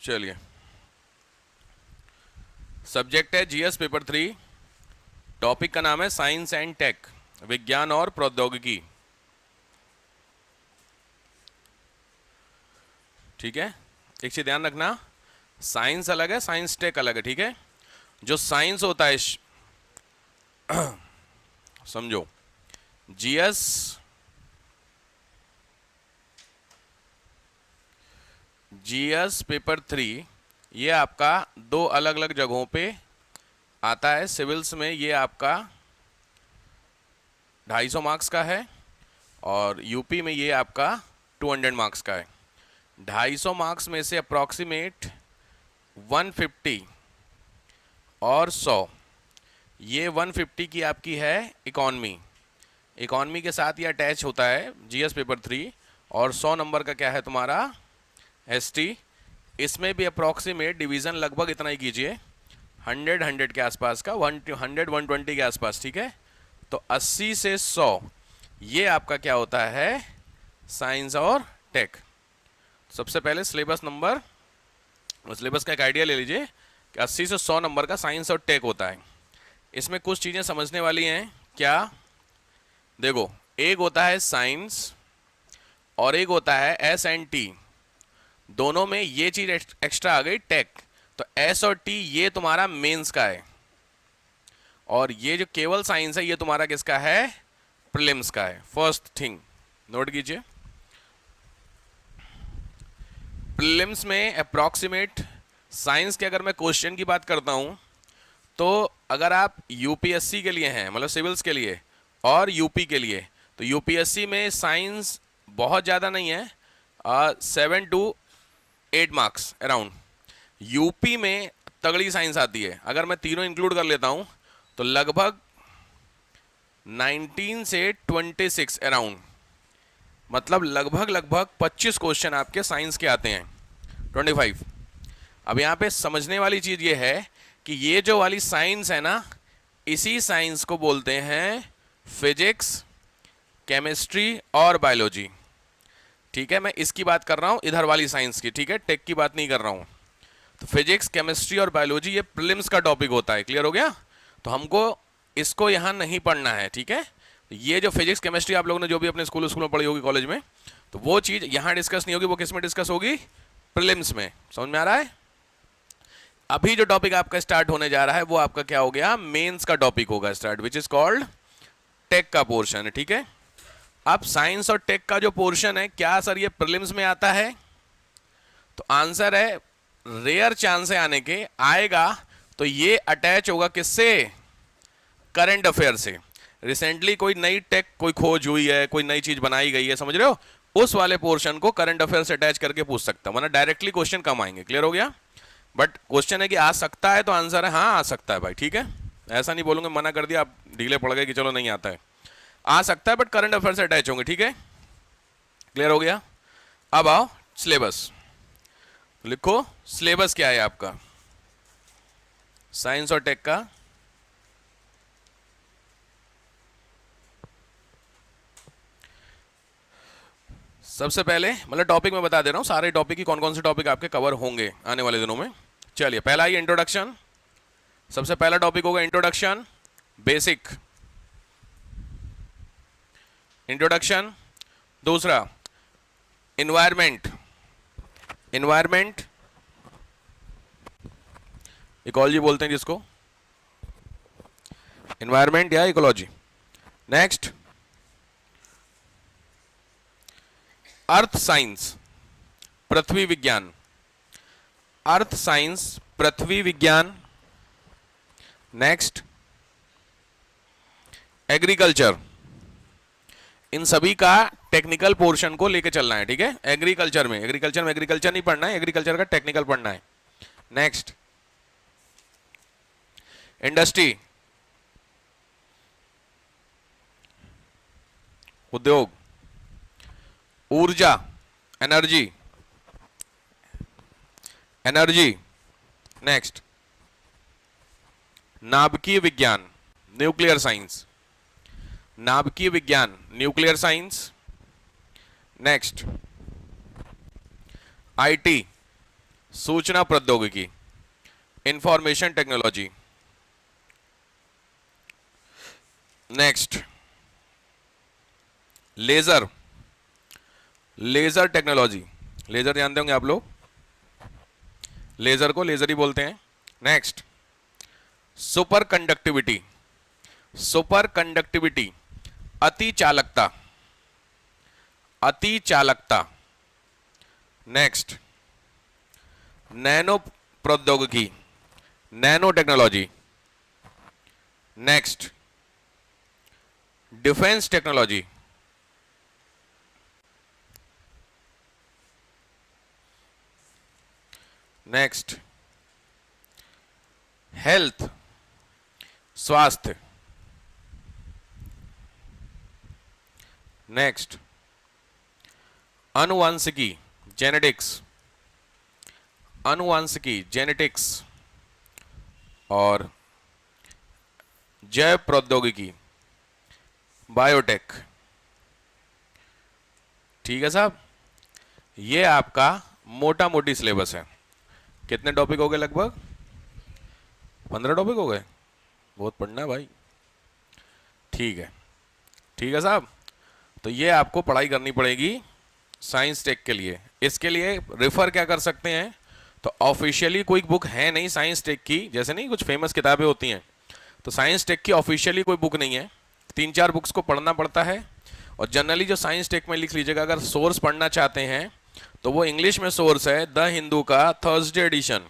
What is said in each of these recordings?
चलिए, सब्जेक्ट है GS paper 3। Topic का नाम है साइंस एंड टेक, विज्ञान और प्रौद्योगिकी। ठीक है, एक चीज ध्यान रखना, साइंस अलग है, साइंस टेक अलग है। ठीक है, जो साइंस होता है समझो, जीएस पेपर 3 ये आपका दो अलग अलग जगहों पे आता है। सिविल्स में ये आपका 250 मार्क्स का है और यूपी में ये आपका 200 मार्क्स का है। 250 मार्क्स में से अप्रॉक्सीमेट 150 और 100, ये 150 की आपकी है इकॉनमी। इकॉनमी के साथ ये अटैच होता है जीएस पेपर 3। और 100 नंबर का क्या है तुम्हारा एसटी। इसमें भी अप्रॉक्सीमेट डिवीज़न लगभग इतना ही कीजिए, 100 के आसपास का, 120 के आसपास। ठीक है, तो 80 से 100 ये आपका क्या होता है, साइंस और टेक। सबसे पहले सिलेबस का एक आइडिया ले लीजिए कि 80 से 100 नंबर का साइंस और टेक होता है। इसमें कुछ चीज़ें समझने वाली हैं। क्या, देखो, एक होता है साइंस और एक होता है S&T। दोनों में ये चीज़ एक्स्ट्रा आ गई, टेक। तो एस और टी ये तुम्हारा मेंस का है, और ये जो केवल साइंस है ये तुम्हारा किसका है, प्रीलिम्स का है। फर्स्ट थिंग नोट कीजिए, प्रीलिम्स में अप्रॉक्सीमेट साइंस के अगर मैं क्वेश्चन की बात करता हूं, तो अगर आप यूपीएससी के लिए हैं, मतलब सिविल्स के लिए, और यूपी के लिए, तो यूपीएससी में साइंस बहुत ज़्यादा नहीं है, 7 to 8 मार्क्स अराउंड। यूपी में तगड़ी साइंस आती है, अगर मैं तीनों इंक्लूड कर लेता हूं तो लगभग 19 से 26 अराउंड, मतलब लगभग 25 क्वेश्चन आपके साइंस के आते हैं, 25। अब यहाँ पे समझने वाली चीज़ ये है कि ये जो वाली साइंस है ना, इसी साइंस को बोलते हैं फिजिक्स, केमिस्ट्री और बायोलॉजी। ठीक है, मैं इसकी बात कर रहा हूँ, इधर वाली साइंस की। ठीक है, टेक की बात नहीं कर रहा हूँ। तो फिजिक्स, केमिस्ट्री और बायोलॉजी ये प्रीलिम्स का टॉपिक होता है। क्लियर हो गया? तो हमको इसको यहाँ नहीं पढ़ना है। ठीक है, ये जो फिजिक्स केमिस्ट्री आप लोगों ने जो भी अपने स्कूल में पढ़ी होगी, कॉलेज में, तो वो चीज़ यहाँ डिस्कस नहीं होगी, वो किस में डिस्कस होगी, प्रीलिम्स में। समझ में आ रहा है? अभी जो टॉपिक आपका स्टार्ट होने जा रहा है वो आपका क्या हो गया, मेंस का टॉपिक होगा start, which is called tech का पोर्शन है। ठीक है, अब साइंस और टेक का जो पोर्शन है, क्या सर ये प्रीलिम्स में आता है? तो आंसर है रेयर चांस है आने के, आएगा तो ये अटैच होगा किससे, करंट अफेयर से। रिसेंटली कोई नई टेक, कोई खोज हुई है, कोई नई चीज बनाई गई है, समझ रहे हो, उस वाले पोर्शन को करंट अफेयर से अटैच करके पूछ सकता है, वरना डायरेक्टली क्वेश्चन कम आएंगे। क्लियर हो गया? बट क्वेश्चन है कि आ सकता है, तो आंसर है हाँ आ सकता है भाई। ठीक है, ऐसा नहीं बोलूंगा मना कर दिया आप ढीले पड़ गए कि चलो नहीं आता है, आ सकता है, बट करंट अफेयर से अटैच होंगे। ठीक है, क्लियर हो गया? अब आओ सिलेबस लिखो। सिलेबस क्या है आपका साइंस और टेक का? सबसे पहले मतलब टॉपिक में बता दे रहा हूं, सारे टॉपिक की कौन कौन से टॉपिक आपके कवर होंगे आने वाले दिनों में। चलिए, पहला ही इंट्रोडक्शन, सबसे पहला टॉपिक होगा इंट्रोडक्शन, बेसिक इंट्रोडक्शन। दूसरा इन्वायरमेंट, इकोलॉजी बोलते हैं जिसको, इन्वायरमेंट या इकोलॉजी। नेक्स्ट अर्थ साइंस, पृथ्वी विज्ञान, अर्थ साइंस पृथ्वी विज्ञान। नेक्स्ट एग्रीकल्चर, इन सभी का टेक्निकल पोर्शन को लेके चलना है। ठीक है, एग्रीकल्चर में एग्रीकल्चर नहीं पढ़ना है, एग्रीकल्चर का टेक्निकल पढ़ना है। नेक्स्ट इंडस्ट्री, उद्योग, ऊर्जा, एनर्जी। नेक्स्ट नाभिकीय विज्ञान, nuclear science, nuclear science. Next IT, सूचना प्रौद्योगिकी, information technology. Next, laser, laser technology. Laser जानते होंगे आप लोग, लेजर को लेजर ही बोलते हैं। Next, superconductivity, superconductivity, अति चालकता, अति चालकता। नेक्स्ट, नैनो प्रौद्योगिकी, nanotechnology. Next, defence technology. Next, health, स्वास्थ्य। नेक्स्ट, अनुवांशिकी, जेनेटिक्स, अनुवांशिकी, जेनेटिक्स। और जैव प्रौद्योगिकी, बायोटेक। ठीक है साहब, ये आपका मोटा मोटी सिलेबस है। कितने टॉपिक हो गए? लगभग 15 टॉपिक हो गए। बहुत पढ़ना है भाई। ठीक है, ठीक है साहब। तो ये आपको पढ़ाई करनी पड़ेगी साइंस टेक के लिए। इसके लिए रेफर क्या कर सकते हैं? तो ऑफिशियली कोई बुक है नहीं साइंस टेक की, जैसे नहीं कुछ फेमस किताबें होती हैं, तो साइंस टेक की ऑफिशियली कोई बुक नहीं है। 3-4 बुक्स को पढ़ना पड़ता है। और जनरली जो साइंस टेक में लिख लीजिएगा, अगर सोर्स पढ़ना चाहते हैं तो वो इंग्लिश में सोर्स है द हिंदू का थर्सडे एडिशन,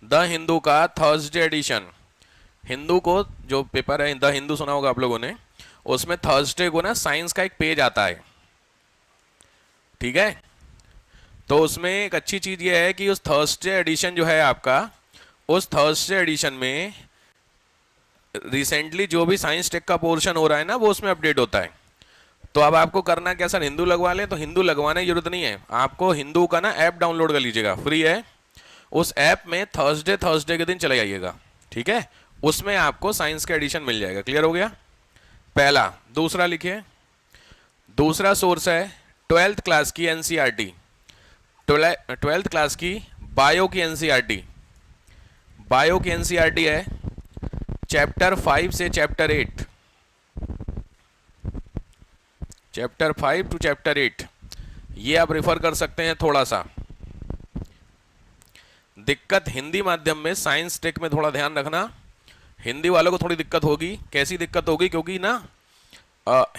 द हिंदू का थर्सडे एडिशन। हिंदू को जो पेपर है द हिंदू सुना होगा आप लोगों ने, उसमें थर्सडे को ना साइंस का एक पेज आता है। ठीक है, तो उसमें एक अच्छी चीज ये है कि उस थर्सडे एडिशन जो है आपका, उस थर्सडे एडिशन में रिसेंटली जो भी साइंस टेक का पोर्शन हो रहा है ना, वो उसमें अपडेट होता है। तो अब आपको करना क्या सर, हिंदू लगवा लें? तो हिंदू लगवाने की जरूरत नहीं है आपको। हिंदू का ना ऐप डाउनलोड कर लीजिएगा, फ्री है। उस ऐप में थर्सडे थर्सडे के दिन चले जाइएगा, ठीक है? उसमें आपको साइंस का एडिशन मिल जाएगा। क्लियर हो गया? पहला। दूसरा लिखिए, दूसरा सोर्स है 12th क्लास की एनसीईआरटी, 12th क्लास की बायो की एनसीईआरटी। बायो की एनसीईआरटी है चैप्टर 5 से चैप्टर 8, चैप्टर 5 टू चैप्टर 8। ये आप रेफर कर सकते हैं। थोड़ा सा दिक्कत हिंदी माध्यम में, साइंस टेक में थोड़ा ध्यान रखना, हिंदी वालों को थोड़ी दिक्कत होगी। कैसी दिक्कत होगी? क्योंकि ना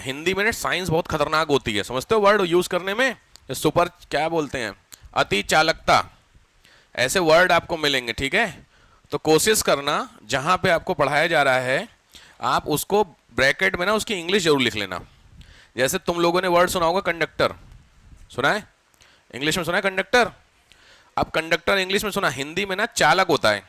हिंदी में साइंस बहुत खतरनाक होती है, समझते हो वर्ड यूज करने में? सुपर क्या बोलते हैं, अति चालकता, ऐसे वर्ड आपको मिलेंगे। ठीक है, तो कोशिश करना जहां पे आपको पढ़ाया जा रहा है आप उसको ब्रैकेट में ना उसकी इंग्लिश जरूर लिख लेना। जैसे तुम लोगों ने वर्ड सुना होगा कंडक्टर, सुना है? इंग्लिश में सुना है कंडक्टर? अब कंडक्टर इंग्लिश में सुना, हिंदी में ना चालक होता है।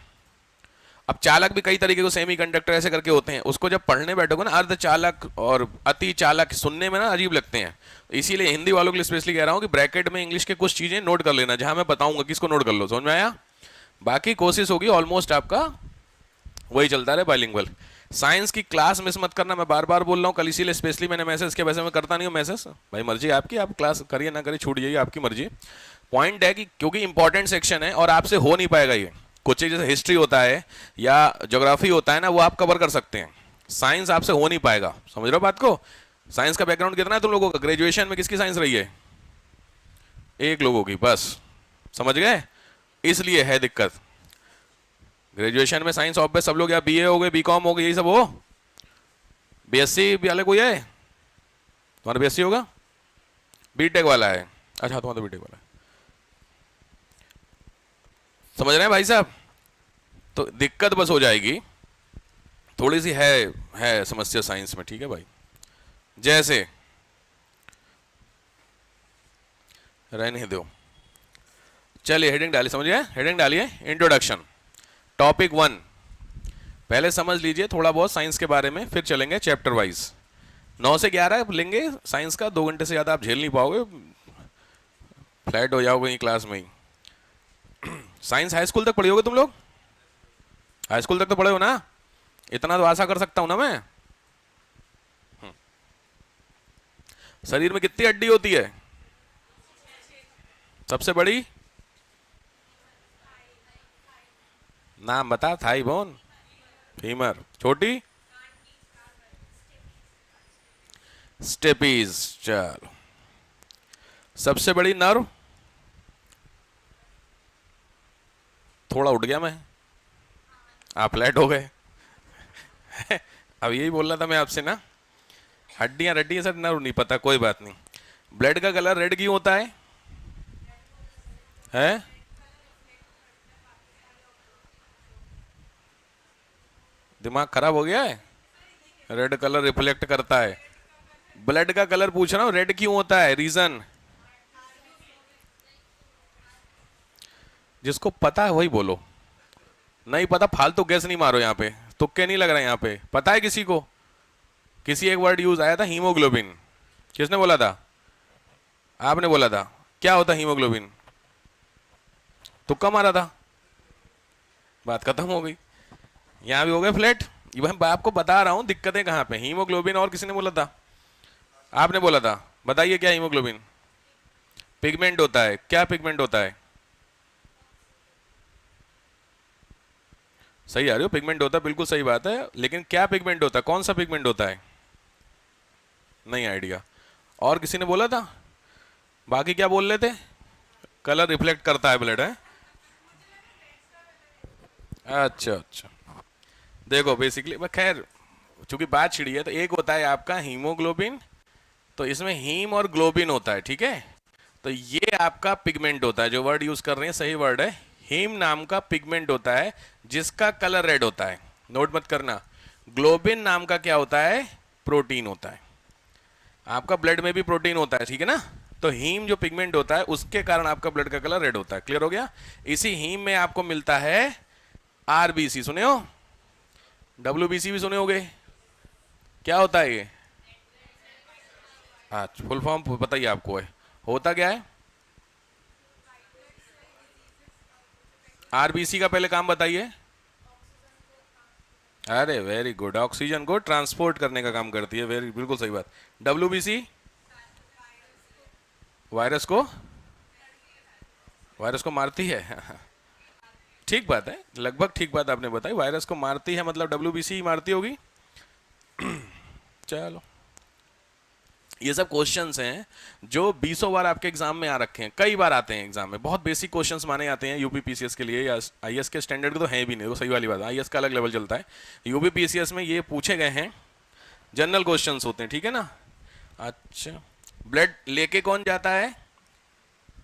अब चालक भी कई तरीके को, सेमी कंडक्टर ऐसे करके होते हैं। उसको जब पढ़ने बैठोगे ना, अर्ध चालक और अति चालक सुनने में ना अजीब लगते हैं। इसीलिए हिंदी वालों के लिए स्पेशली कह रहा हूं कि ब्रैकेट में इंग्लिश के कुछ चीजें नोट कर लेना, जहां मैं बताऊंगा किसको नोट कर लो। समझ में आया? बाकी कोशिश होगी ऑलमोस्ट आपका वही चलता रहे, बाइलिंगुअल। साइंस की क्लास मिस मत करना, मैं बार बार बोल रहा हूँ। कल इसीलिए स्पेशली मैंने मैसेज किया, वैसे मैं करता नहीं हूँ मैसेज, भाई मर्जी आपकी, आप क्लास करिए ना करिए, छूट जाइए, आपकी मर्जी। पॉइंट है कि क्योंकि इंपॉर्टेंट सेक्शन है और आपसे हो नहीं पाएगा ये। कुछ चीज जैसे हिस्ट्री होता है या ज्योग्राफी होता है ना, वो आप कवर कर सकते हैं। साइंस आपसे हो नहीं पाएगा। समझ रहे हो बात को? साइंस का बैकग्राउंड कितना है तुम लोगों का? ग्रेजुएशन में किसकी साइंस रही है? एक लोगों की बस। समझ गए? इसलिए है दिक्कत। ग्रेजुएशन में साइंस ऑब्वियस सब लोग, या बीए हो गए, बीकॉम हो गए, यही सब हो। बीएससी वाले कोई है? तुम्हारा बीएससी होगा? बीटेक वाला है? अच्छा, तुम्हारा तो बीटेक वाला है। समझ रहे हैं भाई साहब? तो दिक्कत बस हो जाएगी, थोड़ी सी है समस्या साइंस में। ठीक है भाई? जैसे रहने दो, चलिए हेडिंग डालिए। समझ गए? हेडिंग डालिए, इंट्रोडक्शन, टॉपिक 1। पहले समझ लीजिए थोड़ा बहुत साइंस के बारे में, फिर चलेंगे चैप्टर वाइज। 9 से 11 लेंगे साइंस का, 2 घंटे से ज़्यादा आप झेल नहीं पाओगे, फ्लैट हो जाओगे क्लास में ही। साइंस हाई स्कूल तक पढ़ी होगे तुम लोग? हाई स्कूल तक तो पढ़े हो ना? इतना तो आशा कर सकता हूं ना मैं। शरीर में कितनी हड्डी होती है? सबसे बड़ी नाम बता, थाई बोन, फीमर, छोटी स्टेपीज। चलो, सबसे बड़ी नर्व, थोड़ा उठ गया मैं, आप फ्लैट हो गए। अब यही बोल रहा था मैं आपसे ना, हड्डियां रड्डियां सर, नर्व नहीं पता, कोई बात नहीं। ब्लड का कलर रेड क्यों होता है? हैं? दिमाग खराब हो गया है? रेड कलर रिफ्लेक्ट करता है। ब्लड का कलर पूछ रहा हूँ, रेड क्यों होता है, रीजन? जिसको पता है वही बोलो, नहीं पता फालतू गैस नहीं मारो। यहाँ पे तुक्के नहीं लग रहे, यहाँ पे पता है किसी को? किसी एक वर्ड यूज आया था, हीमोग्लोबिन, किसने बोला था? आपने बोला था। क्या होता है हीमोग्लोबिन? तुक्का मारा था, बात खत्म हो गई। यहाँ भी हो गए फ्लैट। ये मैं आपको बता रहा हूँ दिक्कतें कहाँ पे। हीमोग्लोबिन, और किसी ने बोला था? आपने बोला था। बताइए क्या हीमोग्लोबिन? पिगमेंट होता है। क्या पिगमेंट होता है? सही आ रही हो, पिगमेंट होता है, बिल्कुल सही बात है, लेकिन क्या पिगमेंट होता है, कौन सा पिगमेंट होता है? नहीं आइडिया। और किसी ने बोला था? बाकी क्या बोल रहे थे? कलर रिफ्लेक्ट करता है ब्लड है। अच्छा अच्छा, देखो बेसिकली खैर, चूंकि बात छिड़ी है तो एक होता है आपका हीमोग्लोबिन, तो इसमें हीम और ग्लोबिन होता है, ठीक है। तो ये आपका पिगमेंट होता है, जो वर्ड यूज कर रहे हैं सही वर्ड है। हीम नाम का पिगमेंट होता है जिसका कलर रेड होता है, नोट मत करना। ग्लोबिन नाम का क्या होता है? प्रोटीन होता है। आपका ब्लड में भी प्रोटीन होता है, ठीक है ना। तो हीम जो पिगमेंट होता है उसके कारण आपका ब्लड का कलर रेड होता है। क्लियर हो गया? इसी हीम में आपको मिलता है आरबीसी, सुने हो? डब्ल्यूबीसी भी सुने होगे। क्या होता है ये? हाँ, फुल फॉर्म बताइए आपको है, होता क्या है? आरबीसी का पहले काम बताइए। अरे वेरी गुड, ऑक्सीजन को ट्रांसपोर्ट करने का काम करती है, वेरी, बिल्कुल सही बात। डब्ल्यूबीसी? वायरस को, वायरस को मारती है। ठीक बात है, लगभग ठीक बात आपने बताई, वायरस को मारती है मतलब डब्ल्यूबीसी ही मारती होगी। चलो, ये सब क्वेश्चंस हैं जो बीसों बार आपके एग्जाम में आ रखे हैं, कई बार आते हैं एग्जाम में। बहुत बेसिक क्वेश्चंस माने जाते हैं यूपीपीसीएस के लिए, या आईएएस के स्टैंडर्ड के तो हैं भी नहीं, वो सही वाली बात है, आईएएस का अलग लेवल चलता है। यूपीपीसीएस में ये पूछे गए हैं, जनरल क्वेश्चंस होते हैं, ठीक है ना। अच्छा, ब्लड लेके कौन जाता है?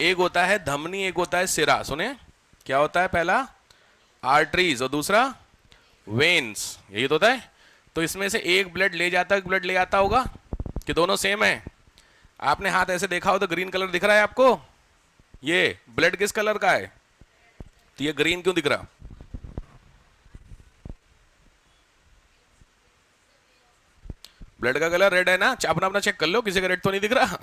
एक होता है धमनी, एक होता है सिरा, सुने? क्या होता है? पहला आर्टरीज और दूसरा वेन्स, यही तो होता है। तो इसमें से एक ब्लड ले जाता है, ब्लड ले आता होगा, कि दोनों सेम है? आपने हाथ ऐसे देखा हो तो ग्रीन कलर दिख रहा है आपको, ये ब्लड किस कलर का है? तो ये ग्रीन क्यों दिख रहा? ब्लड का कलर रेड है ना, अपना अपना चेक कर लो, किसी का रेड तो नहीं दिख रहा।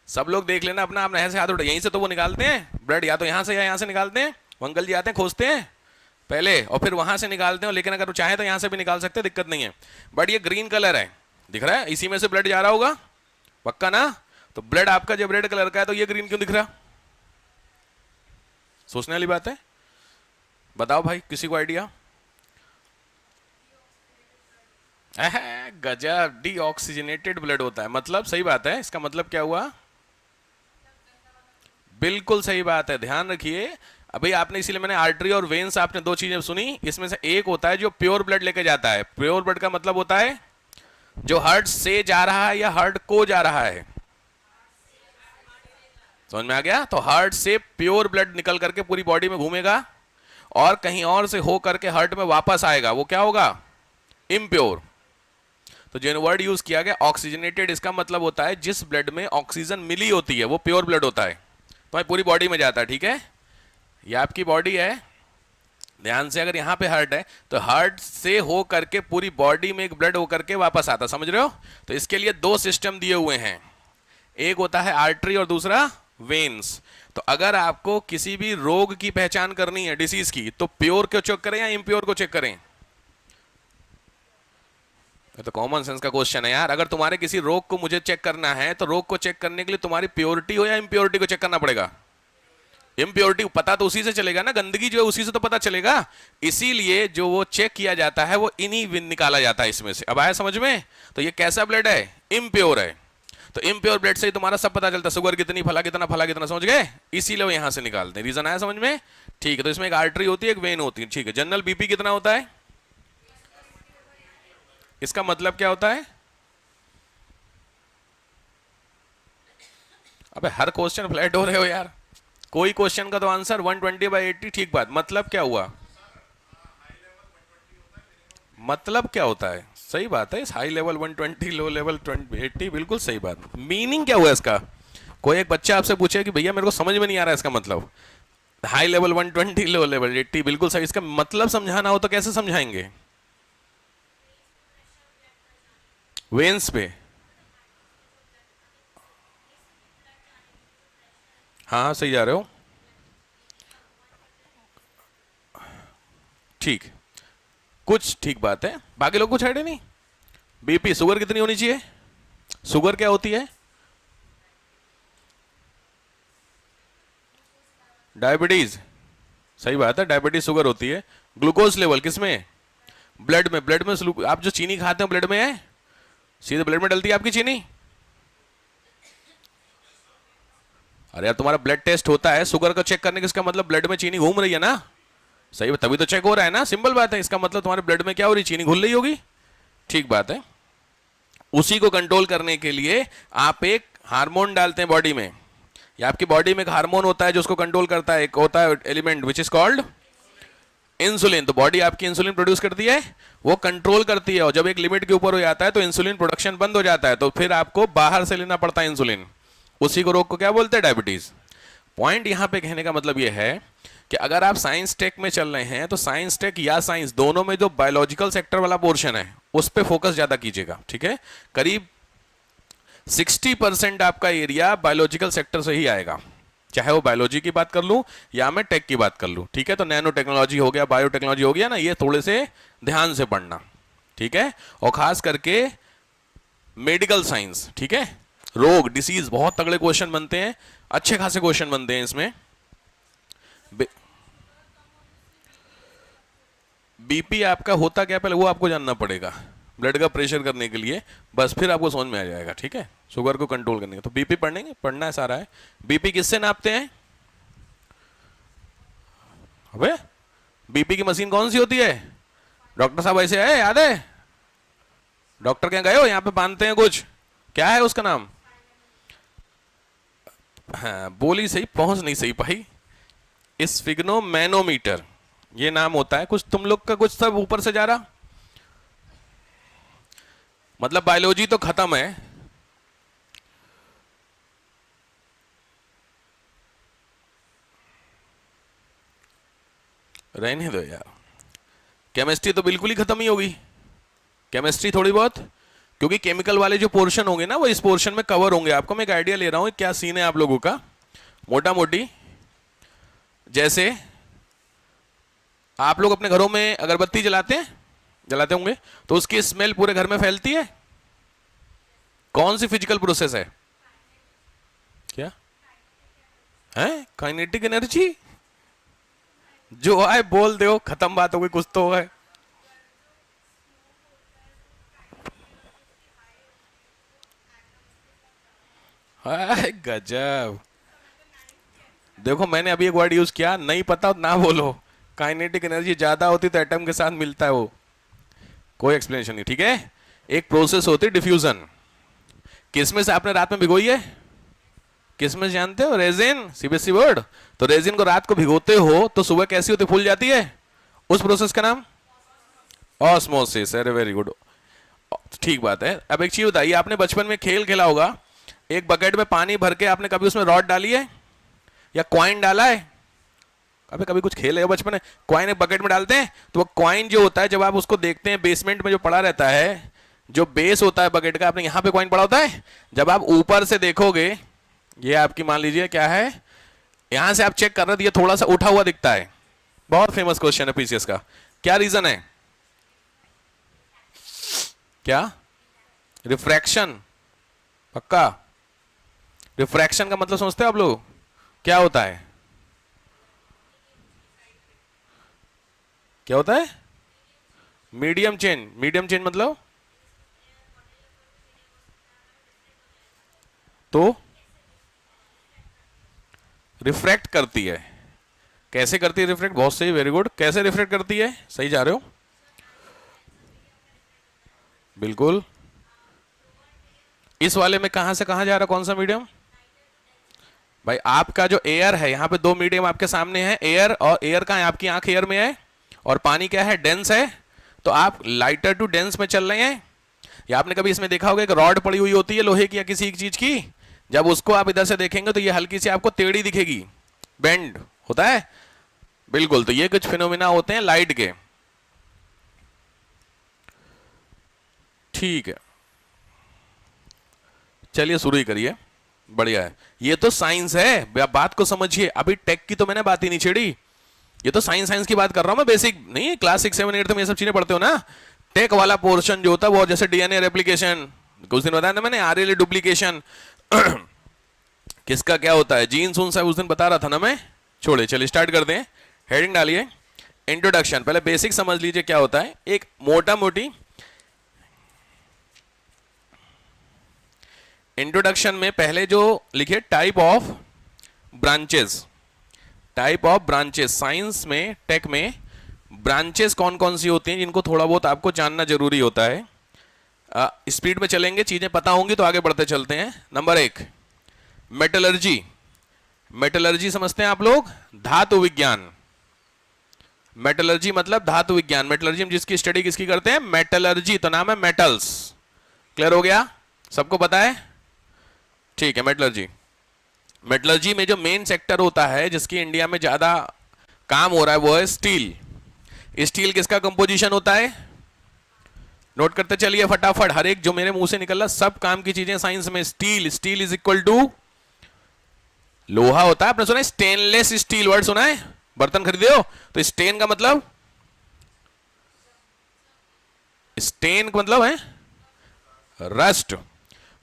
सब लोग देख लेना अपना अपना, ऐसे हाथ उठा, यहीं से तो वो निकालते हैं ब्लड, या तो यहां से या यहां से निकालते हैं। वो अंकल जी आते हैं, खोजते हैं पहले और फिर वहां से निकालते हैं, लेकिन अगर वो चाहे तो यहां से भी निकाल सकते हैं, दिक्कत नहीं है। बट ये ग्रीन कलर है, दिख रहा है, इसी में से ब्लड जा रहा होगा, पक्का ना? तो ब्लड आपका जब रेड कलर का है तो ये ग्रीन क्यों दिख रहा? सोचने वाली बात है। बताओ भाई, किसी को आइडिया? गजब, डीऑक्सीजनेटेड ब्लड होता है, मतलब सही बात है। इसका मतलब क्या हुआ? बिल्कुल सही बात है, ध्यान रखिए। अभी आपने, इसीलिए मैंने आर्टरी और वेन्स, आपने दो चीजें सुनी, इसमें से एक होता है जो प्योर ब्लड लेके जाता है। प्योर ब्लड का मतलब होता है जो हार्ट से जा रहा है या हार्ट को जा रहा है। समझ में आ गया? तो हार्ट से प्योर ब्लड निकल करके पूरी बॉडी में घूमेगा और कहीं और से हो करके हार्ट में वापस आएगा, वो क्या होगा? इम्प्योर। तो जो वर्ड यूज किया गया ऑक्सीजनेटेड, इसका मतलब होता है जिस ब्लड में ऑक्सीजन मिली होती है वो प्योर ब्लड होता है, तो पूरी बॉडी में जाता है, ठीक है। ये आपकी बॉडी है, ध्यान से, अगर यहां पे हार्ट है तो हार्ट से हो करके पूरी बॉडी में एक ब्लड हो करके वापस आता, समझ रहे हो? तो इसके लिए दो सिस्टम दिए हुए हैं, एक होता है आर्टरी और दूसरा वेन्स। तो अगर आपको किसी भी रोग की पहचान करनी है, डिसीज की, तो प्योर को चेक करें या इम्प्योर को चेक करें? ये तो कॉमन सेंस का क्वेश्चन है यार। अगर तुम्हारे किसी रोग को मुझे चेक करना है तो रोग को चेक करने के लिए तुम्हारी प्योरिटी हो या इम्प्योरिटी को चेक करना पड़ेगा? इम्प्योरिटी पता तो उसी से चलेगा ना, गंदगी जो है उसी से तो पता चलेगा। इसीलिए जो वो चेक किया जाता है वो इन्हीं निकाला जाता है इसमें से। अब आया समझ में? तो ये कैसा ब्लड है? इम्प्योर है। तो इम्प्योर ब्लड से ही तुम्हारा सब पता चलता है, शुगर कितनी, फला कितना, फला कितना, समझ गए? इसीलिए वो यहां से निकालते हैं। रीजन आया समझ में? ठीक है। तो इसमें एक आर्टरी होती है, एक वेन होती है। ठीक है। जनरल बीपी कितना होता है? इसका मतलब क्या होता है? अबे हर क्वेश्चन फ्लैट हो रहे हो यार। कोई क्वेश्चन का तो आंसर 120/80। ठीक बात। मतलब क्या हुआ? मतलब क्या होता है? सही बात है। हाई लेवल 120, लो लेवल 80, बिल्कुल सही बात। मीनिंग क्या हुआ इसका? कोई एक बच्चा आपसे पूछे कि भैया मेरे को समझ में नहीं आ रहा है इसका मतलब। हाई लेवल 120, लो लेवल 80, बिल्कुल सही। इसका मतलब समझाना हो तो कैसे समझाएंगे? वेन्स पे। हाँ हाँ, सही जा रहे हो। ठीक। कुछ ठीक बात है, बाकी लोग कुछ आइडिया नहीं। बीपी, शुगर कितनी होनी चाहिए? शुगर क्या होती है? डायबिटीज। सही बात है, डायबिटीज शुगर होती है। ग्लूकोज लेवल किसमें? ब्लड में। ब्लड में आप जो चीनी खाते हो ब्लड में है? सीधे ब्लड में डलती है आपकी चीनी? अरे यार, तुम्हारा ब्लड टेस्ट होता है शुगर को चेक करने का, इसका मतलब ब्लड में चीनी घूम रही है ना? सही, तभी तो चेक हो रहा है ना। सिंपल बात है। इसका मतलब तुम्हारे ब्लड में क्या हो रही? चीनी घुल रही होगी। ठीक बात है। उसी को कंट्रोल करने के लिए आप एक हार्मोन डालते हैं बॉडी में, या आपकी बॉडी में एक हार्मोन होता है जो उसको कंट्रोल करता है। एक होता है element which is called insulin. तो बॉडी आपकी इंसुलिन प्रोड्यूस करती है, वो कंट्रोल करती है। और जब एक लिमिट के ऊपर हो जाता है तो इंसुलिन प्रोडक्शन बंद हो जाता है, तो फिर आपको बाहर से लेना पड़ता है इंसुलिन। उसी को रोग को क्या बोलते हैं? डायबिटीज। पॉइंट यहां पे कहने का मतलब यह है कि अगर आप साइंस टेक में चल रहे हैं तो साइंस टेक या साइंस दोनों में जो बायोलॉजिकल सेक्टर वाला पोर्शन है उस पर फोकस ज्यादा कीजिएगा। ठीक है। करीब 60% आपका एरिया बायोलॉजिकल सेक्टर से ही आएगा, चाहे वो बायोलॉजी की बात कर लूं या मैं टेक की बात कर लूं। ठीक है। तो नैनो टेक्नोलॉजी हो गया, बायोटेक्नोलॉजी हो गया ना, ये थोड़े से ध्यान से पढ़ना। ठीक है। और खास करके मेडिकल साइंस। ठीक है। रोग, डिसीज, बहुत तगड़े क्वेश्चन बनते हैं, अच्छे खासे क्वेश्चन बनते हैं इसमें। बीपी आपका होता क्या पहले वो आपको जानना पड़ेगा, ब्लड का प्रेशर करने के लिए, बस फिर आपको समझ में आ जाएगा। ठीक है। शुगर को कंट्रोल करने के तो बीपी पढ़नेंगे, पढ़ना है सारा है। बीपी किससे नापते हैं? अबे बीपी की मशीन कौन सी होती है? डॉक्टर साहब ऐसे है, याद है? डॉक्टर क्या गए हो, यहाँ पे बांधते हैं कुछ, क्या है उसका नाम? हाँ बोली सही, पहुंच नहीं सही पाई। स्फिग्नोमैनोमीटर, ये नाम होता है। कुछ तुम लोग का कुछ सब ऊपर से जा रहा, मतलब बायोलॉजी तो खत्म है। रहने दो यार। केमिस्ट्री तो बिल्कुल ही खत्म ही होगी, केमिस्ट्री थोड़ी बहुत, क्योंकि केमिकल वाले जो पोर्शन होंगे ना वो इस पोर्शन में कवर होंगे। आपको मैं एक आइडिया ले रहा हूं क्या सीन है आप लोगों का। मोटा मोटी जैसे आप लोग अपने घरों में अगरबत्ती जलाते हैं, जलाते होंगे, तो उसकी स्मेल पूरे घर में फैलती है। कौन सी फिजिकल प्रोसेस है? क्या है? Kinetic energy. जो आए बोल दो, खत्म बात हो गई, कुछ तो है। हाय गजब। देखो मैंने अभी एक वर्ड यूज किया, नहीं पता ना बोलो। काइनेटिक एनर्जी ज्यादा होती तो एटम के साथ मिलता है वो, कोई एक्सप्लेनेशन नहीं। ठीक है। एक प्रोसेस होती है डिफ्यूजन। किसमें से आपने रात में भिगोई है? किसमें से जानते हो? Resin, CBSE word. तो रेजिन को रात को भिगोते हो तो सुबह कैसी होती, फूल जाती है। उस प्रोसेस का नाम ऑस्मोसिस। अरे वेरी गुड, ठीक बात है। अब एक चीज बताइए, आपने बचपन में खेल खेला होगा, एक बकेट में पानी भर के आपने कभी उसमें रॉड डाली है या क्वाइन डाला है? अबे कभी कुछ खेले हो बचपन में? क्वाइन एक बकेट में डालते हैं तो वो क्वाइन जो होता है जब आप उसको देखते हैं बेसमेंट में जो पड़ा रहता है, जो बेस होता है बकेट का, आपने यहां पे क्वाइन पड़ा होता है। जब आप ऊपर से देखोगे, ये आपकी मान लीजिए क्या है, यहां से आप चेक कर रहे थे, ये थोड़ा सा उठा हुआ दिखता है। बहुत फेमस क्वेश्चन है पीसीएस का। क्या रीजन है? क्या? रिफ्रैक्शन। पक्का? रिफ्रैक्शन का मतलब समझते हो आप लोग क्या होता है? क्या होता है? Medium change. मीडियम चेंज मतलब? तो रिफ्रैक्ट करती है। कैसे करती है रिफ्रैक्ट? बहुत सही, वेरी गुड। कैसे रिफ्रैक्ट करती है? सही जा रहे हो, बिल्कुल। इस वाले में कहां से कहां जा रहा, कौन सा मीडियम? भाई आपका जो एयर है, यहाँ पे दो मीडियम आपके सामने है, एयर और एयर का है, आपकी आंख एयर में है, और पानी क्या है? डेंस है। तो आप लाइटर टू डेंस में चल रहे हैं। या आपने कभी इसमें देखा होगा एक रॉड पड़ी हुई होती है लोहे की या किसी एक चीज की, जब उसको आप इधर से देखेंगे तो ये हल्की सी आपको टेढ़ी दिखेगी, बेंड होता है, बिल्कुल। तो ये कुछ फिनोमिना होते हैं लाइट के। ठीक है, चलिए शुरू ही करिए, बढ़िया है। ये तो साइंस है, बात को समझिए। अभी टेक की तो मैंने बात ही नहीं छेड़ी, ये तो साइंस साइंस की बात कर रहा हूं मैं, बेसिक नहीं। क्लास 6, 7, 8 में ये सब चीजें पढ़ते हो ना। टेक वाला पोर्शन जो होता है वो, जैसे डीएनए रेप्लिकेशन, कुछ दिन बताया था मैंने, आरएनए डुप्लीकेशन किसका क्या होता है, जीन्स उन सब उस दिन बता रहा था ना मैं। छोड़े, चलिए स्टार्ट करते हैं। हेडिंग डालिए, इंट्रोडक्शन। पहले बेसिक समझ लीजिए क्या होता है, एक मोटा मोटी इंट्रोडक्शन में पहले जो लिखिए, type of branches. Type of branches, science में, टेक में ब्रांचेस कौन कौन सी होती हैं, जिनको थोड़ा बहुत आपको जानना जरूरी होता है। स्पीड में चलेंगे, चीजें पता होंगी तो आगे बढ़ते चलते हैं। Number 1, metallurgy. मेटलर्जी समझते हैं आप लोग? धातु विज्ञान। मेटलर्जी मतलब धातु विज्ञान। मेटलर्जी में जिसकी स्टडी किसकी करते हैं? मेटलर्जी, तो नाम है मेटल्स। क्लियर हो गया? सबको पता है? ठीक है, मेटलर्जी। मेटलर्जी में जो मेन सेक्टर होता है, जिसकी इंडिया में ज्यादा काम हो रहा है, वो है स्टील। स्टील किसका कंपोजिशन होता है? नोट करते चलिए फटाफट, हर एक जो मेरे मुंह से निकल रहा, सब काम की चीजें साइंस में। Steel, steel is equal to लोहा होता है। आपने सुना है स्टेनलेस स्टील, वर्ड सुना है? बर्तन खरीदे हो तो स्टेन का मतलब, स्टेन का मतलब है रस्ट।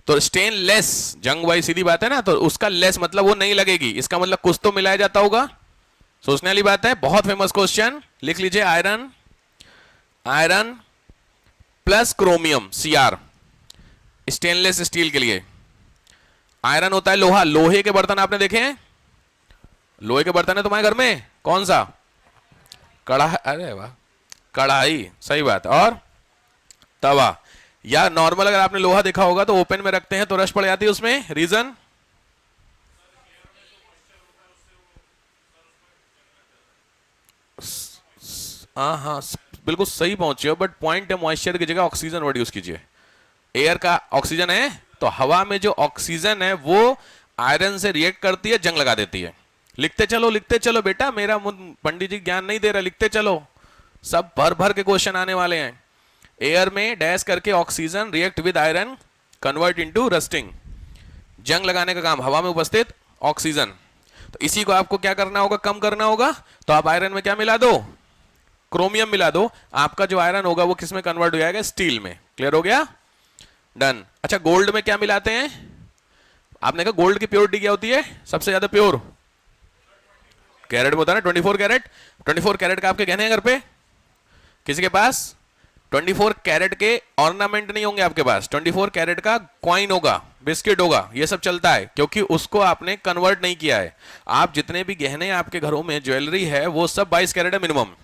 तो स्टेनलेस, जंग भाई सीधी बात है ना, तो उसका लेस मतलब वो नहीं लगेगी, इसका मतलब कुछ तो मिलाया जाता होगा। सोचने वाली बात है, बहुत फेमस क्वेश्चन, लिख लीजिए। Iron, iron plus chromium, Cr, stainless steel के लिए। आयरन होता है लोहा। लोहे के बर्तन आपने देखे हैं? लोहे के बर्तन है तुम्हारे घर में? कौन सा? कढ़ाई, अरे वाह, कढ़ाई, सही बात। और तवा, या नॉर्मल अगर आपने लोहा देखा होगा तो ओपन में रखते हैं तो रश पड़ जाती है उसमें, रीजन? हाँ हाँ, बिल्कुल सही पहुंचे हो, बट पॉइंट है मॉइस्चर की जगह ऑक्सीजन वर्ड यूज कीजिए। एयर का ऑक्सीजन है, तो हवा में जो ऑक्सीजन है वो आयरन से रिएक्ट करती है, जंग लगा देती है। लिखते चलो बेटा, मेरा पंडित जी ज्ञान नहीं दे रहा, लिखते चलो, सब भर भर के क्वेश्चन आने वाले हैं। एयर में डैश करके oxygen react with iron, convert into rusting, जंग लगाने का काम हवा में उपस्थित ऑक्सीजन। तो इसी को आपको क्या करना होगा? कम करना होगा। तो आप आयरन में क्या मिला दो? क्रोमियम मिला दो। आपका जो आयरन होगा वो किस में कन्वर्ट हो जाएगा? स्टील में। क्लियर हो गया? डन। अच्छा, गोल्ड में क्या मिलाते हैं? आपने कहा गोल्ड की प्योरिटी क्या होती है सबसे ज्यादा प्योर? कैरेट में होता है ना, 24 कैरेट। 24 कैरेट का आपके गहने हैं घर पे किसी के पास? 24 कैरेट के ऑर्नामेंट नहीं होंगे आपके पास, 24 कैरेट का कॉइन होगा, बिस्किट होगा, ये सब चलता है, क्योंकि उसको आपने कन्वर्ट नहीं किया है। आप जितने भी गहने आपके घरों में ज्वेलरी है वो सब 22 कैरेट है मिनिमम,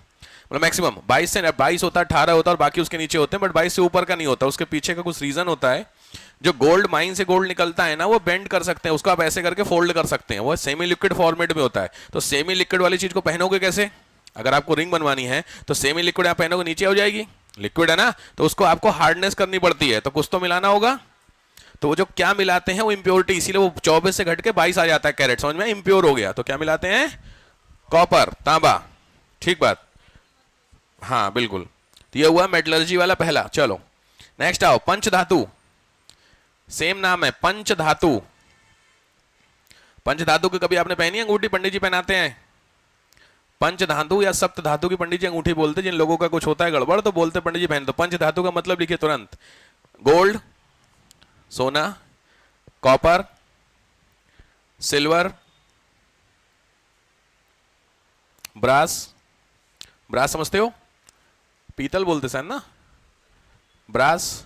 मतलब मैक्सिमम 22 से 22 होता है, 18 होता है और बाकी उसके नीचे होते हैं, बट 22 से ऊपर का नहीं होता। उसके पीछे का कुछ रीजन होता है। जो गोल्ड माइन से गोल्ड निकलता है ना, वो बेंड कर सकते हैं उसको, आप ऐसे करके फोल्ड कर सकते हैं, वो सेमी लिक्विड फॉर्मेट में होता है। तो सेमी लिक्विड वाली चीज को पहनोगे कैसे? अगर आपको रिंग बनवानी है तो सेमी लिक्विड आप पहनोगे, नीचे हो जाएगी, लिक्विड है ना, तो उसको आपको हार्डनेस करनी पड़ती है, तो कुछ तो मिलाना होगा। तो वो जो क्या मिलाते हैं वो इंप्योरिटी, इसीलिए वो 24 से घट के 22 आ जाता है कैरेट, समझ में? इंप्योर हो गया। तो क्या मिलाते हैं? कॉपर, तांबा। ठीक बात, हाँ बिल्कुल। तो ये हुआ मेटलर्जी वाला पहला। चलो नेक्स्ट आओ, पंच धातु। सेम नाम है, पंच धातु। पंच धातु की कभी आपने पहनी अंगूठी? पंडित जी पहनाते हैं। पंच धातु या सप्त धातु की पंडित जी अंगूठी बोलते, जिन लोगों का कुछ होता है गड़बड़ तो बोलते पंडित जी पहन दो। पंच धातु का मतलब लिखिए तुरंत, गोल्ड, सोना, कॉपर, सिल्वर, ब्रास। ब्रास समझते हो? पीतल बोलते सर ना, ब्रास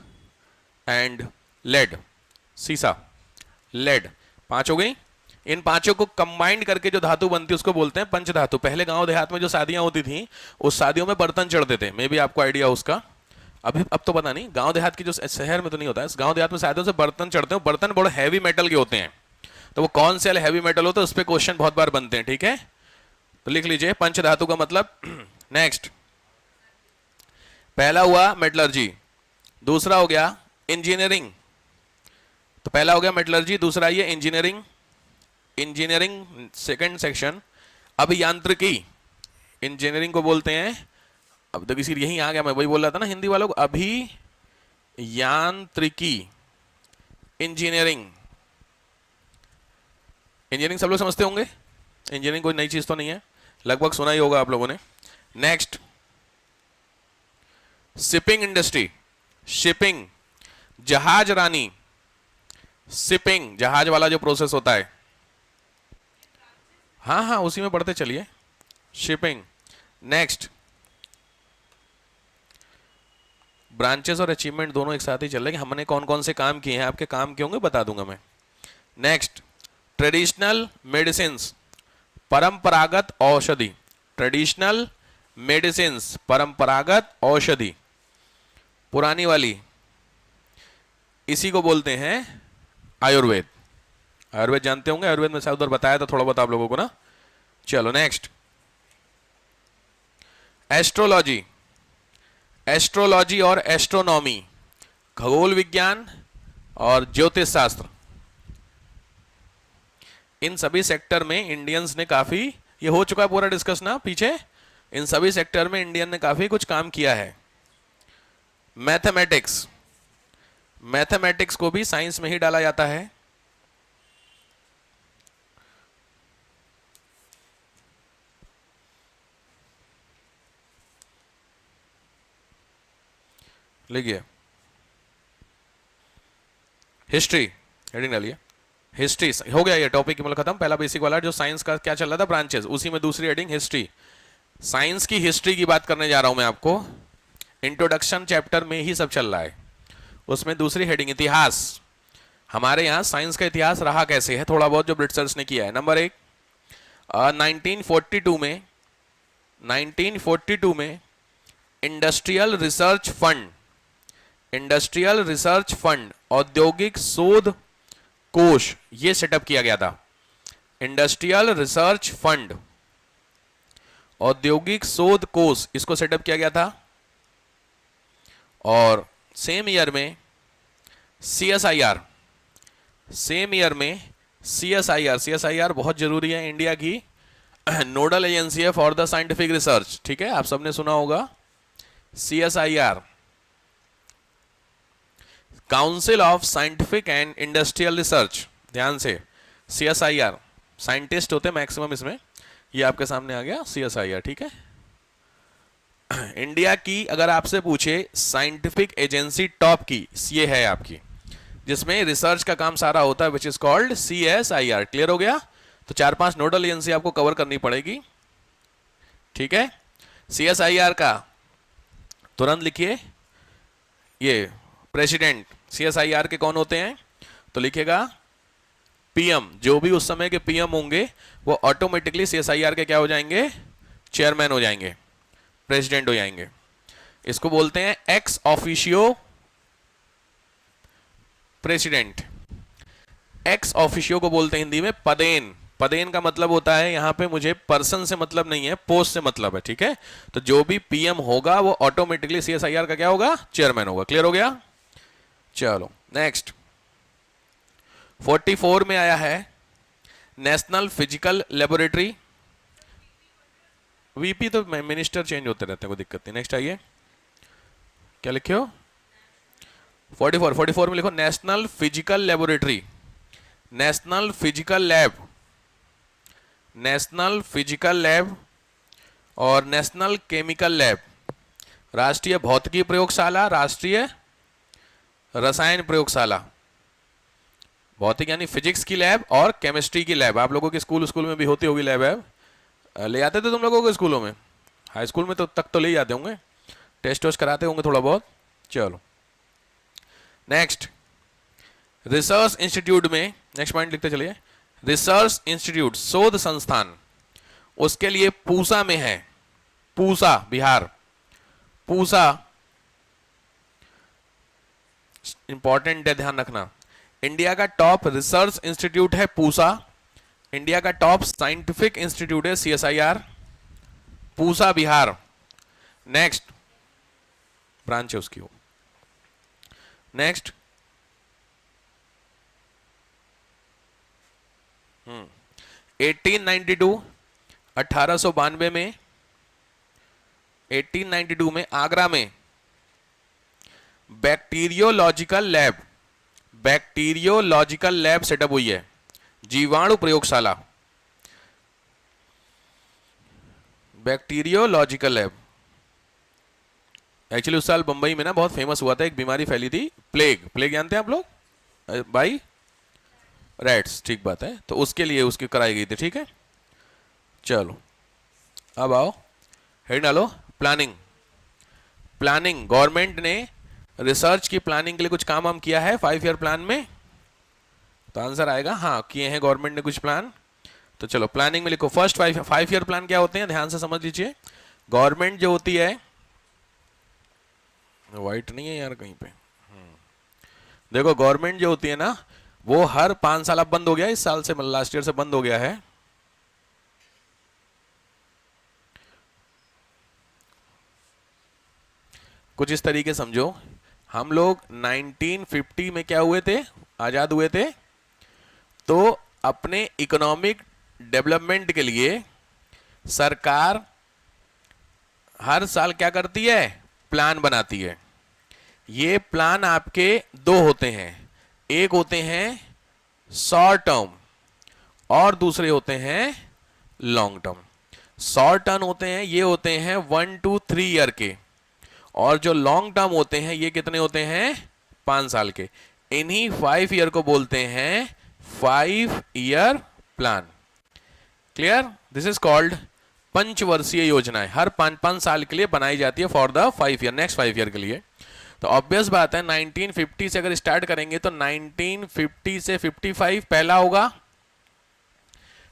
एंड लेड, सीसा, लेड, 5 हो गई। इन 5 को कंबाइंड करके जो धातु बनती है उसको बोलते हैं पंच धातु। पहले गांव देहात में जो शादियां होती थी उस शादियों में बर्तन चढ़ते थे, मे भी आपको आइडिया उसका। अभी अब तो पता नहीं, गांव देहात की जो, शहर में तो नहीं होता है, गांव देहात में शादियों से बर्तन चढ़ते हैं। बर्तन बड़े हैवी मेटल के होते हैं, तो वो कौन से वाले हैवी मेटल होते हैं उस पर क्वेश्चन बहुत बार बनते हैं, ठीक है। तो लिख लीजिए पंच धातु का मतलब। नेक्स्ट, पहला हुआ मेटलर्जी, दूसरा हो गया इंजीनियरिंग। तो पहला हो गया मेटलर्जी, दूसरा ये इंजीनियरिंग, इंजीनियरिंग सेकंड सेक्शन। अभियांत्रिकी, इंजीनियरिंग को बोलते हैं, अब तो किसी यही आ गया, मैं वही बोल रहा था ना हिंदी वालों को, अभियांत्रिकी, इंजीनियरिंग। इंजीनियरिंग सब लोग समझते होंगे, इंजीनियरिंग कोई नई चीज तो नहीं है, लगभग सुना ही होगा आप लोगों ने। नेक्स्ट, शिपिंग इंडस्ट्री, शिपिंग, जहाज रानी, शिपिंग, जहाज वाला जो प्रोसेस होता है, हाँ हाँ उसी में पढ़ते चलिए, शिपिंग। नेक्स्ट, ब्रांचेस और अचीवमेंट दोनों एक साथ ही चल रहे हैं, हमने कौन कौन से काम किए हैं, आपके काम के होंगे बता दूंगा मैं। नेक्स्ट, ट्रेडिशनल मेडिसिन, परंपरागत औषधि, ट्रेडिशनल मेडिसिन, परंपरागत औषधि, पुरानी वाली, इसी को बोलते हैं आयुर्वेद। आयुर्वेद जानते होंगे, आयुर्वेद में शायद उधर बताया था थोड़ा बहुत आप लोगों को ना। चलो नेक्स्ट, एस्ट्रोलॉजी, एस्ट्रोलॉजी और एस्ट्रोनॉमी, खगोल विज्ञान और ज्योतिष शास्त्र। इन सभी सेक्टर में इंडियंस ने काफी, ये हो चुका है पूरा डिस्कस ना पीछे, इन सभी सेक्टर में इंडियन ने काफी कुछ काम किया है। मैथमेटिक्स, मैथमेटिक्स को भी साइंस में ही डाला जाता है। लिखिए, हिस्ट्री हेडिंग डालिए, हिस्ट्री हो गया ये टॉपिक मतलब खत्म। पहला बेसिक वाला जो साइंस का क्या चल रहा था ब्रांचेस, उसी में दूसरी हेडिंग हिस्ट्री, साइंस की हिस्ट्री की बात करने जा रहा हूं मैं आपको। इंट्रोडक्शन चैप्टर में ही सब चल रहा है, उसमें दूसरी हेडिंग इतिहास। हमारे यहाँ साइंस का इतिहास रहा कैसे है, थोड़ा बहुत जो ब्रिटिशर्स ने किया है। नंबर 1, 1942 में industrial research fund, industrial research fund, औद्योगिक शोध कोष, ये सेटअप किया गया था। इंडस्ट्रियल रिसर्च फंड, औद्योगिक शोध कोष, इसको सेटअप किया गया था। और सेम ईयर में सीएसआईआर, सेम ईयर में सीएसआईआर, सीएसआईआर बहुत जरूरी है, इंडिया की नोडल एजेंसी है फॉर द साइंटिफिक रिसर्च, ठीक है, आप सबने सुना होगा CSIR, council of scientific and industrial research. ध्यान से, सीएसआईआर, साइंटिस्ट होते मैक्सिमम इसमें, ये आपके सामने आ गया सीएसआईआर, ठीक है। इंडिया की अगर आपसे पूछे साइंटिफिक एजेंसी टॉप की, ये है आपकी, जिसमें रिसर्च का काम सारा होता है, विच इज कॉल्ड सीएसआईआर। क्लियर हो गया? तो 4-5 नोडल एजेंसी आपको कवर करनी पड़ेगी, ठीक है। सीएसआईआर का तुरंत लिखिए, ये प्रेसिडेंट सीएसआईआर के कौन होते हैं, तो लिखेगा पीएम, जो भी उस समय के पीएम होंगे वो ऑटोमेटिकली सीएसआईआर के क्या हो जाएंगे, चेयरमैन हो जाएंगे, प्रेसिडेंट हो जाएंगे। इसको बोलते हैं ex officio president. Ex officio को बोलते हैं हिंदी में पदेन। पदेन का मतलब होता है, यहां पे मुझे पर्सन से मतलब नहीं है, पोस्ट से मतलब है, ठीक है। तो जो भी पीएम होगा वो ऑटोमेटिकली सीएसआईआर का क्या होगा, चेयरमैन होगा। क्लियर हो गया? चलो नेक्स्ट, 44 में आया है नेशनल फिजिकल लेबोरेटरी। वीपी तो मिनिस्टर चेंज होते रहते हैं, कोई दिक्कत नहीं। नेक्स्ट आइए, क्या लिखे हो, 44 में लिखो national physical laboratory, national physical lab, national physical lab और नेशनल केमिकल लैब। राष्ट्रीय भौतिकी प्रयोगशाला, राष्ट्रीय रसायन प्रयोगशाला, भौतिक यानी फिजिक्स की लैब और केमिस्ट्री की लैब। आप लोगों के स्कूल में भी होती होगी लैब है, ले आते थे तुम लोगों के स्कूलों में, हाई स्कूल में तो तक तो ले जाते होंगे। टेस्ट वोस्ट कराते होंगे थोड़ा बहुत। चलो नेक्स्ट, रिसर्च इंस्टीट्यूट में, नेक्स्ट पॉइंट लिखते चलिए, रिसर्च इंस्टीट्यूट शोध संस्थान, उसके लिए पूसा में है, पूसा बिहार, पूसा इंपॉर्टेंट है, ध्यान रखना। इंडिया का टॉप रिसर्च इंस्टीट्यूट है पूसा, इंडिया का टॉप साइंटिफिक इंस्टीट्यूट है CSIR, Pusa Bihar. Next branch है उसकी वो। नेक्स्ट 1892 1892 में, 1892 में आगरा में बैक्टीरियोलॉजिकल लैब सेटअप हुई है, जीवाणु प्रयोगशाला, बैक्टीरियोलॉजिकल लैब। एक्चुअली उस साल बंबई में ना बहुत फेमस हुआ था, एक बीमारी फैली थी, प्लेग जानते हैं आप लोग भाई, रैट्स, ठीक बात है, तो उसके लिए उसकी कराई गई थी, ठीक है। चलो अब आओ, हेड डालो, प्लानिंग गवर्नमेंट ने रिसर्च की प्लानिंग के लिए कुछ काम हम किया है 5 ईयर प्लान में, तो आंसर आएगा हाँ, किए हैं गवर्नमेंट ने कुछ प्लान। तो चलो प्लानिंग में लिखो, फर्स्ट 5 ईयर प्लान क्या होते हैं, ध्यान से समझ लीजिए। गवर्नमेंट जो होती है, वाइट नहीं है यार कहीं पे, देखो गवर्नमेंट जो होती है ना, वो हर 5 साल, अब बंद हो गया इस साल से, मतलब लास्ट ईयर से बंद हो गया है, कुछ इस तरीके समझो। हम लोग 1950 में क्या हुए थे, आजाद हुए थे, तो अपने इकोनॉमिक डेवलपमेंट के लिए सरकार हर साल क्या करती है, प्लान बनाती है। ये प्लान आपके 2 होते हैं, एक होते हैं शॉर्ट टर्म और दूसरे होते हैं लॉन्ग टर्म। शॉर्ट टर्म होते हैं, ये होते हैं 1 to 3 ईयर के, और जो लॉन्ग टर्म होते हैं ये कितने होते हैं, 5 साल के। इन्हीं 5 ईयर को बोलते हैं 5 year plan. Clear, this is called पंचवर्षीय योजनाएं, हर 5-5 साल के लिए बनाई जाती है for the 5 year, next 5 year के लिए। तो ऑब्वियस बात है 1950 से अगर स्टार्ट करेंगे तो 1950 से 55 पहला होगा,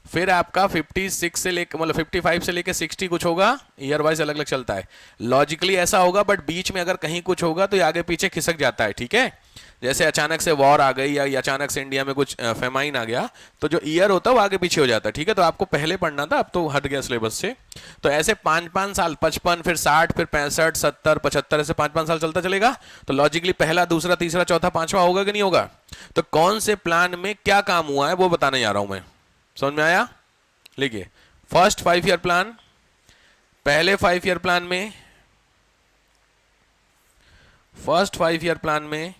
फिर आपका 56 से लेकर, मतलब 55 से लेकर 60 कुछ होगा, ईयर वाइज अलग अलग चलता है, लॉजिकली ऐसा होगा, बट बीच में अगर कहीं कुछ होगा तो ये आगे पीछे खिसक जाता है, ठीक है। जैसे अचानक से वॉर आ गई या अचानक से इंडिया में कुछ फेमाइन आ गया, तो जो ईयर होता है वो आगे पीछे हो जाता है, ठीक है। तो आपको पहले पढ़ना था, अब तो हट गया सिलेबस से। तो ऐसे 5-5 साल, 55 फिर 60 फिर 65 70 75, ऐसे 5-5 साल चलता चलेगा। तो लॉजिकली पहला, दूसरा, तीसरा, चौथा, 5वां होगा कि नहीं होगा। तो कौन से प्लान में क्या काम हुआ है वो बताने जा रहा हूं मैं, समझ में आया। लिखिए, फर्स्ट 5 ईयर प्लान, पहले 5 ईयर प्लान में, फर्स्ट 5 ईयर प्लान में